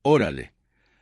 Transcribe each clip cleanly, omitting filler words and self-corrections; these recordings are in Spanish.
Órale.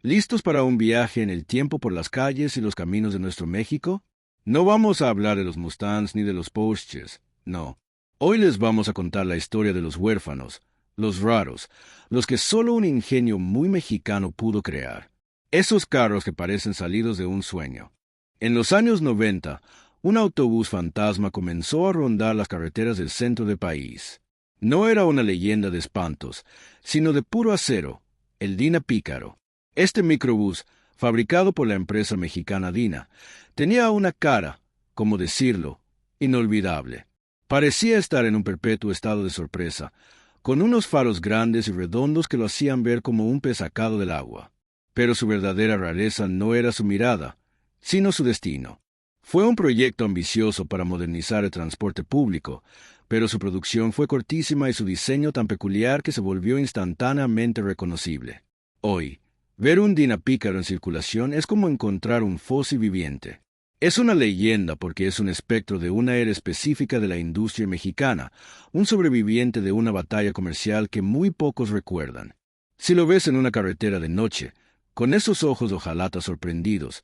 ¿Listos para un viaje en el tiempo por las calles y los caminos de nuestro México? No vamos a hablar de los Mustangs ni de los Porsches, no. Hoy les vamos a contar la historia de los huérfanos, los raros, los que solo un ingenio muy mexicano pudo crear. Esos carros que parecen salidos de un sueño. En los años 90, un autobús fantasma comenzó a rondar las carreteras del centro del país. No era una leyenda de espantos, sino de puro acero, el Dina Pícaro. Este microbús, fabricado por la empresa mexicana Dina, tenía una cara, como decirlo, inolvidable. Parecía estar en un perpetuo estado de sorpresa, con unos faros grandes y redondos que lo hacían ver como un pez sacado del agua. Pero su verdadera rareza no era su mirada, sino su destino. Fue un proyecto ambicioso para modernizar el transporte público, pero su producción fue cortísima y su diseño tan peculiar que se volvió instantáneamente reconocible. Hoy, ver un Dina Pícaro en circulación es como encontrar un fósil viviente. Es una leyenda porque es un espectro de una era específica de la industria mexicana, un sobreviviente de una batalla comercial que muy pocos recuerdan. Si lo ves en una carretera de noche, con esos ojos hojalata sorprendidos,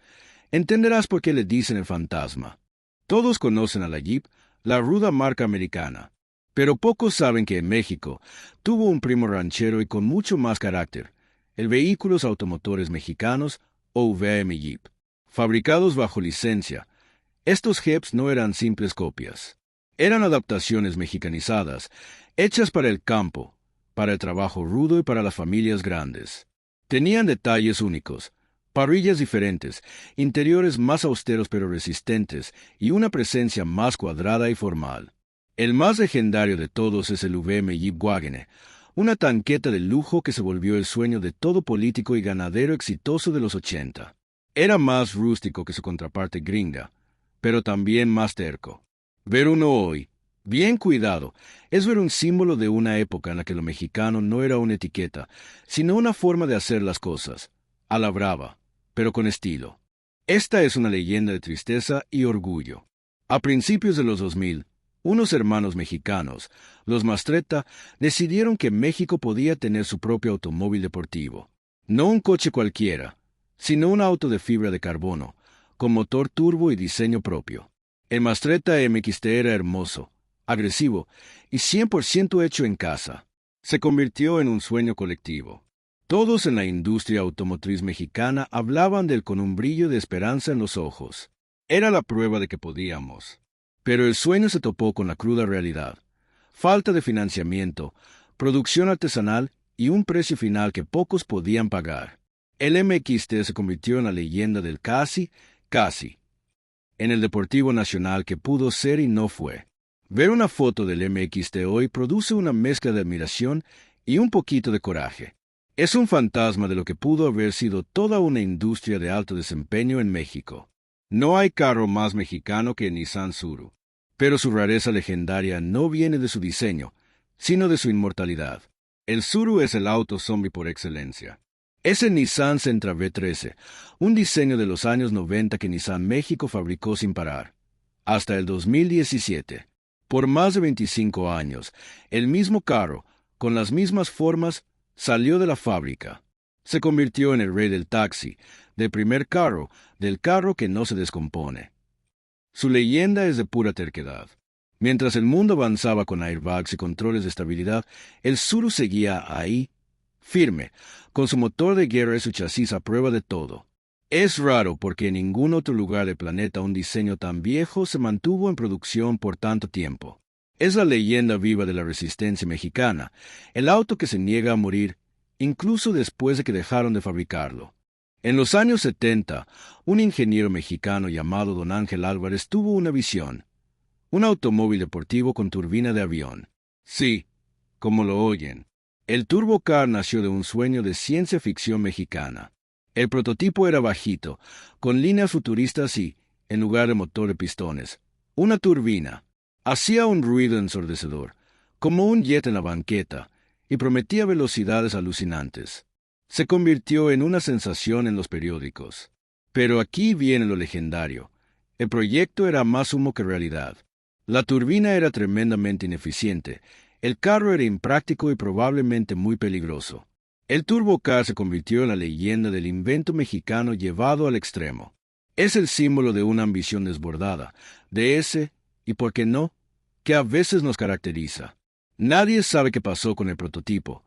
entenderás por qué le dicen el fantasma. Todos conocen a la Jeep, la ruda marca americana, pero pocos saben que en México tuvo un primo ranchero y con mucho más carácter, el Vehículos Automotores Mexicanos o VM Jeep. Fabricados bajo licencia, estos Jeeps no eran simples copias. Eran adaptaciones mexicanizadas, hechas para el campo, para el trabajo rudo y para las familias grandes. Tenían detalles únicos, parrillas diferentes, interiores más austeros pero resistentes y una presencia más cuadrada y formal. El más legendario de todos es el VM Jeep Wagoneer, una tanqueta de lujo que se volvió el sueño de todo político y ganadero exitoso de los 80. Era más rústico que su contraparte gringa, pero también más terco. Ver uno hoy, bien cuidado, es ver un símbolo de una época en la que lo mexicano no era una etiqueta, sino una forma de hacer las cosas, a la brava, pero con estilo. Esta es una leyenda de tristeza y orgullo. A principios de los 2000, unos hermanos mexicanos, los Mastretta, decidieron que México podía tener su propio automóvil deportivo. No un coche cualquiera, sino un auto de fibra de carbono, con motor turbo y diseño propio. El Mastretta MXT era hermoso, agresivo y 100% hecho en casa. Se convirtió en un sueño colectivo. Todos en la industria automotriz mexicana hablaban de él con un brillo de esperanza en los ojos. Era la prueba de que podíamos. Pero el sueño se topó con la cruda realidad. Falta de financiamiento, producción artesanal y un precio final que pocos podían pagar. El MXT se convirtió en la leyenda del casi, en el Deportivo Nacional que pudo ser y no fue. Ver una foto del MXT hoy produce una mezcla de admiración y un poquito de coraje. Es un fantasma de lo que pudo haber sido toda una industria de alto desempeño en México. No hay carro más mexicano que el Nissan Tsuru, pero su rareza legendaria no viene de su diseño, sino de su inmortalidad. El Tsuru es el auto zombie por excelencia. Es el Nissan Sentra V13, un diseño de los años 90 que Nissan México fabricó sin parar. Hasta el 2017. Por más de 25 años, el mismo carro, con las mismas formas, salió de la fábrica. Se convirtió en el rey del taxi, del primer carro, del carro que no se descompone. Su leyenda es de pura terquedad. Mientras el mundo avanzaba con airbags y controles de estabilidad, el Tsuru seguía ahí, firme, con su motor de guerra y su chasis a prueba de todo. Es raro porque en ningún otro lugar del planeta un diseño tan viejo se mantuvo en producción por tanto tiempo. Es la leyenda viva de la resistencia mexicana, el auto que se niega a morir, incluso después de que dejaron de fabricarlo. En los años 70, un ingeniero mexicano llamado Don Ángel Álvarez tuvo una visión. Un automóvil deportivo con turbina de avión. Sí, como lo oyen. El Turbo Car nació de un sueño de ciencia ficción mexicana. El prototipo era bajito, con líneas futuristas y, en lugar de motor de pistones, una turbina. Hacía un ruido ensordecedor, como un jet en la banqueta, y prometía velocidades alucinantes. Se convirtió en una sensación en los periódicos. Pero aquí viene lo legendario. El proyecto era más humo que realidad. La turbina era tremendamente ineficiente. El carro era impráctico y probablemente muy peligroso. El Turbo Car se convirtió en la leyenda del invento mexicano llevado al extremo. Es el símbolo de una ambición desbordada, de ese, y por qué no, que a veces nos caracteriza. Nadie sabe qué pasó con el prototipo,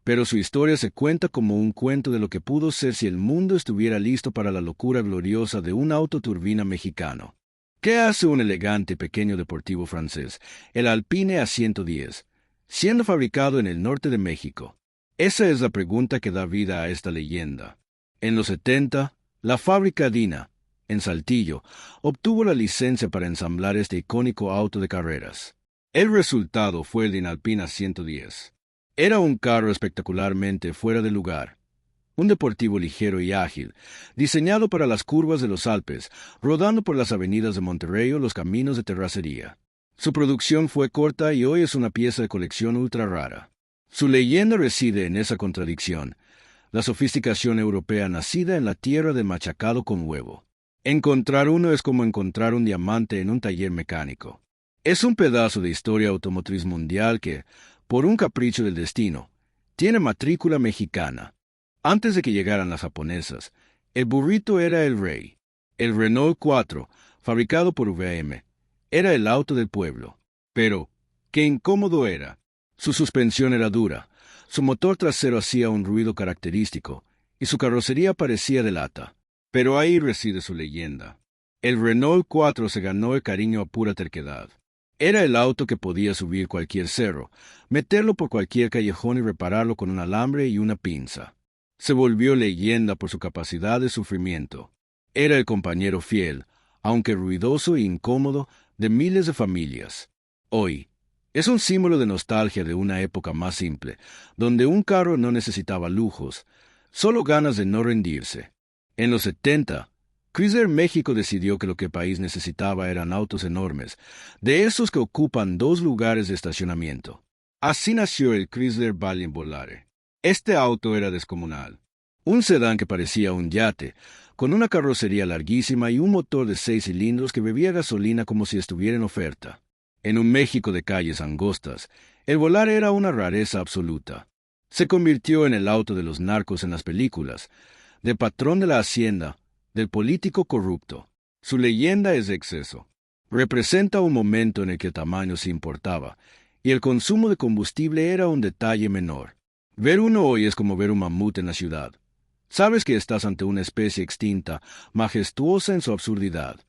pero su historia se cuenta como un cuento de lo que pudo ser si el mundo estuviera listo para la locura gloriosa de un autoturbina mexicano. ¿Qué hace un elegante pequeño deportivo francés, el Alpine A110, siendo fabricado en el norte de México? Esa es la pregunta que da vida a esta leyenda. En los 70, la fábrica Dina, en Saltillo, obtuvo la licencia para ensamblar este icónico auto de carreras. El resultado fue el Dinalpine A110. Era un carro espectacularmente fuera de lugar, un deportivo ligero y ágil, diseñado para las curvas de los Alpes, rodando por las avenidas de Monterrey o los caminos de terracería. Su producción fue corta y hoy es una pieza de colección ultra rara. Su leyenda reside en esa contradicción, la sofisticación europea nacida en la tierra de machacado con huevo. Encontrar uno es como encontrar un diamante en un taller mecánico. Es un pedazo de historia automotriz mundial que, por un capricho del destino, tiene matrícula mexicana. Antes de que llegaran las japonesas, el burrito era el rey. El Renault 4, fabricado por VM, era el auto del pueblo. Pero, qué incómodo era. Su suspensión era dura, su motor trasero hacía un ruido característico, y su carrocería parecía de lata. Pero ahí reside su leyenda. El Renault 4 se ganó el cariño a pura terquedad. Era el auto que podía subir cualquier cerro, meterlo por cualquier callejón y repararlo con un alambre y una pinza. Se volvió leyenda por su capacidad de sufrimiento. Era el compañero fiel, aunque ruidoso e incómodo, de miles de familias. Hoy, es un símbolo de nostalgia de una época más simple, donde un carro no necesitaba lujos, solo ganas de no rendirse. En los 70, Chrysler México decidió que lo que el país necesitaba eran autos enormes, de esos que ocupan 2 lugares de estacionamiento. Así nació el Chrysler Valiant Volare. Este auto era descomunal. Un sedán que parecía un yate, con una carrocería larguísima y un motor de 6 cilindros que bebía gasolina como si estuviera en oferta. En un México de calles angostas, el Volare era una rareza absoluta. Se convirtió en el auto de los narcos en las películas, del patrón de la hacienda, del político corrupto. Su leyenda es de exceso. Representa un momento en el que el tamaño se importaba, y el consumo de combustible era un detalle menor. Ver uno hoy es como ver un mamut en la ciudad. Sabes que estás ante una especie extinta, majestuosa en su absurdidad.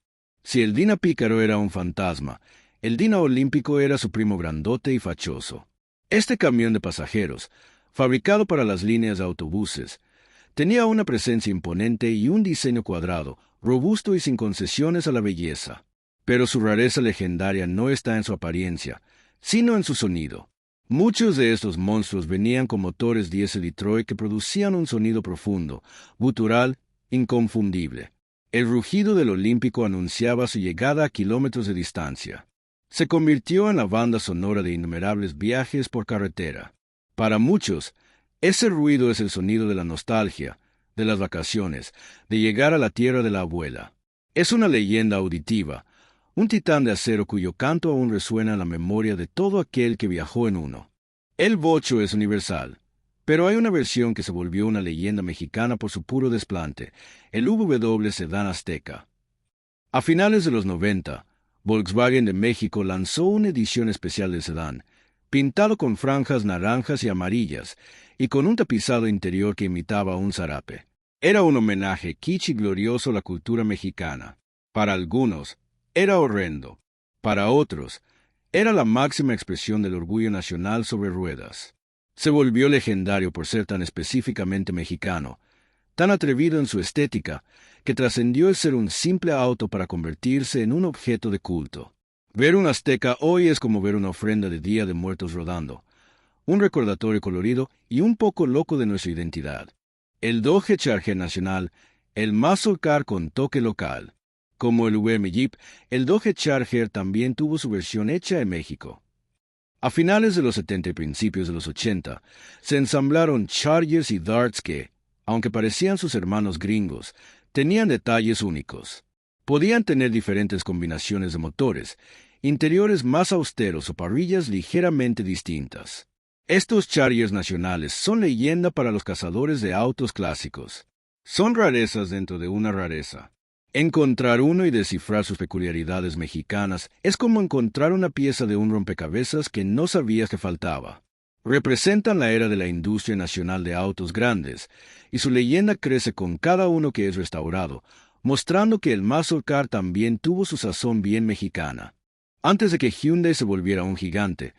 Si el Dina Pícaro era un fantasma, el Dina Olímpico era su primo grandote y fachoso. Este camión de pasajeros, fabricado para las líneas de autobuses, tenía una presencia imponente y un diseño cuadrado, robusto y sin concesiones a la belleza. Pero su rareza legendaria no está en su apariencia, sino en su sonido. Muchos de estos monstruos venían con motores diésel Detroit que producían un sonido profundo, gutural, inconfundible. El rugido del Olímpico anunciaba su llegada a kilómetros de distancia. Se convirtió en la banda sonora de innumerables viajes por carretera. Para muchos, ese ruido es el sonido de la nostalgia, de las vacaciones, de llegar a la tierra de la abuela. Es una leyenda auditiva, un titán de acero cuyo canto aún resuena en la memoria de todo aquel que viajó en uno. El bocho es universal, pero hay una versión que se volvió una leyenda mexicana por su puro desplante, el VW Sedán Azteca. A finales de los 90, Volkswagen de México lanzó una edición especial del sedán, pintado con franjas naranjas y amarillas, y con un tapizado interior que imitaba un zarape. Era un homenaje kitsch y glorioso a la cultura mexicana. Para algunos, era horrendo. Para otros, era la máxima expresión del orgullo nacional sobre ruedas. Se volvió legendario por ser tan específicamente mexicano, tan atrevido en su estética, que trascendió el ser un simple auto para convertirse en un objeto de culto. Ver un Azteca hoy es como ver una ofrenda de Día de Muertos rodando, un recordatorio colorido y un poco loco de nuestra identidad. El Dodge Charger nacional, el muscle car con toque local. Como el VM Jeep, el Dodge Charger también tuvo su versión hecha en México. A finales de los 70 y principios de los 80, se ensamblaron Chargers y Darts que, aunque parecían sus hermanos gringos, tenían detalles únicos. Podían tener diferentes combinaciones de motores, interiores más austeros o parrillas ligeramente distintas. Estos Chargers nacionales son leyenda para los cazadores de autos clásicos. Son rarezas dentro de una rareza. Encontrar uno y descifrar sus peculiaridades mexicanas es como encontrar una pieza de un rompecabezas que no sabías que faltaba. Representan la era de la industria nacional de autos grandes, y su leyenda crece con cada uno que es restaurado, mostrando que el muscle car también tuvo su sazón bien mexicana. Antes de que Hyundai se volviera un gigante,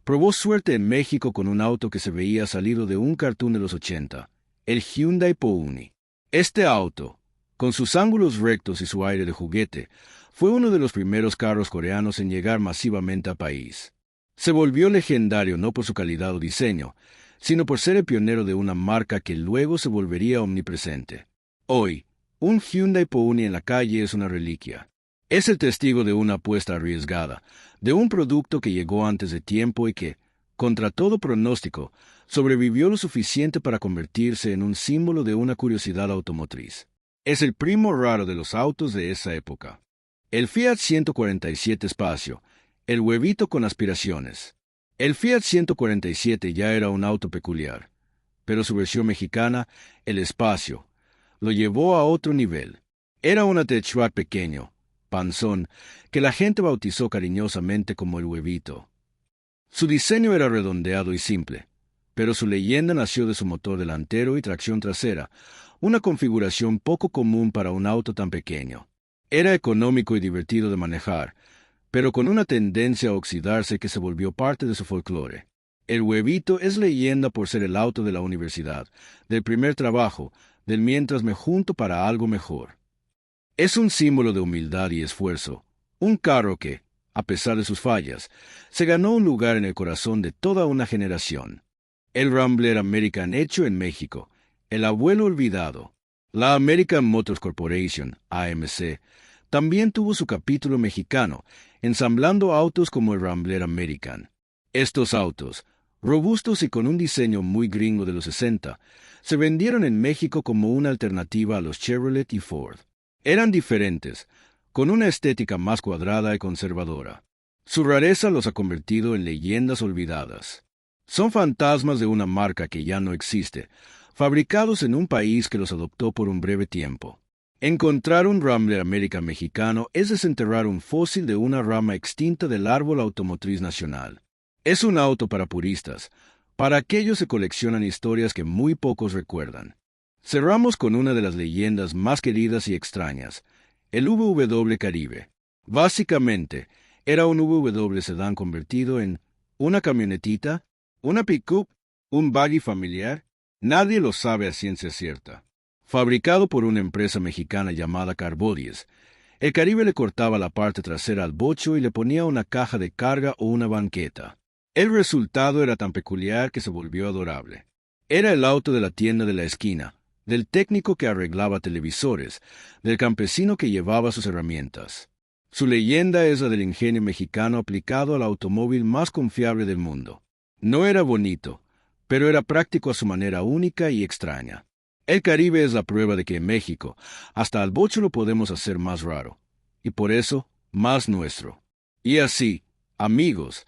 probó suerte en México con un auto que se veía salido de un cartoon de los 80, el Hyundai Pony. Este auto, con sus ángulos rectos y su aire de juguete, fue uno de los primeros carros coreanos en llegar masivamente al país. Se volvió legendario no por su calidad o diseño, sino por ser el pionero de una marca que luego se volvería omnipresente. Hoy, un Hyundai Pony en la calle es una reliquia. Es el testigo de una apuesta arriesgada, de un producto que llegó antes de tiempo y que, contra todo pronóstico, sobrevivió lo suficiente para convertirse en un símbolo de una curiosidad automotriz. Es el primo raro de los autos de esa época. El Fiat 147 Espacio, el huevito con aspiraciones. El Fiat 147 ya era un auto peculiar, pero su versión mexicana, el Espacio, lo llevó a otro nivel. Era un hatchback pequeño, panzón, que la gente bautizó cariñosamente como el huevito. Su diseño era redondeado y simple, pero su leyenda nació de su motor delantero y tracción trasera, una configuración poco común para un auto tan pequeño. Era económico y divertido de manejar, pero con una tendencia a oxidarse que se volvió parte de su folclore. El huevito es leyenda por ser el auto de la universidad, del primer trabajo, del mientras me junto para algo mejor. Es un símbolo de humildad y esfuerzo, un carro que, a pesar de sus fallas, se ganó un lugar en el corazón de toda una generación. El Rambler American hecho en México, el abuelo olvidado. La American Motors Corporation, AMC, también tuvo su capítulo mexicano, ensamblando autos como el Rambler American. Estos autos, robustos y con un diseño muy gringo de los 60, se vendieron en México como una alternativa a los Chevrolet y Ford. Eran diferentes, con una estética más cuadrada y conservadora. Su rareza los ha convertido en leyendas olvidadas. Son fantasmas de una marca que ya no existe, fabricados en un país que los adoptó por un breve tiempo. Encontrar un Rambler American mexicano es desenterrar un fósil de una rama extinta del árbol automotriz nacional. Es un auto para puristas, para aquellos que coleccionan historias que muy pocos recuerdan. Cerramos con una de las leyendas más queridas y extrañas, el VW Caribe. Básicamente, era un VW sedán convertido en una camionetita, una pick-up, un buggy familiar. Nadie lo sabe a ciencia cierta. Fabricado por una empresa mexicana llamada Carbodies, el Caribe le cortaba la parte trasera al bocho y le ponía una caja de carga o una banqueta. El resultado era tan peculiar que se volvió adorable. Era el auto de la tienda de la esquina, del técnico que arreglaba televisores, del campesino que llevaba sus herramientas. Su leyenda es la del ingenio mexicano aplicado al automóvil más confiable del mundo. No era bonito, pero era práctico a su manera única y extraña. El Caribe es la prueba de que en México, hasta al bocho lo podemos hacer más raro, y por eso, más nuestro. Y así, amigos,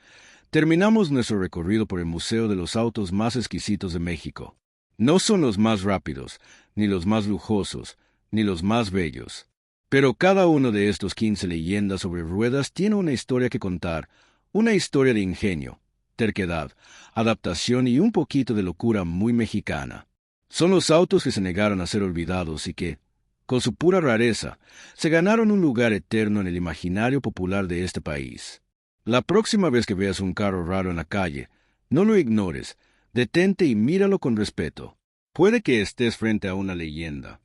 terminamos nuestro recorrido por el Museo de los Autos más exquisitos de México. No son los más rápidos, ni los más lujosos, ni los más bellos. Pero cada uno de estos 15 leyendas sobre ruedas tiene una historia que contar, una historia de ingenio, terquedad, adaptación y un poquito de locura muy mexicana. Son los autos que se negaron a ser olvidados y que, con su pura rareza, se ganaron un lugar eterno en el imaginario popular de este país. La próxima vez que veas un carro raro en la calle, no lo ignores, detente y míralo con respeto. Puede que estés frente a una leyenda,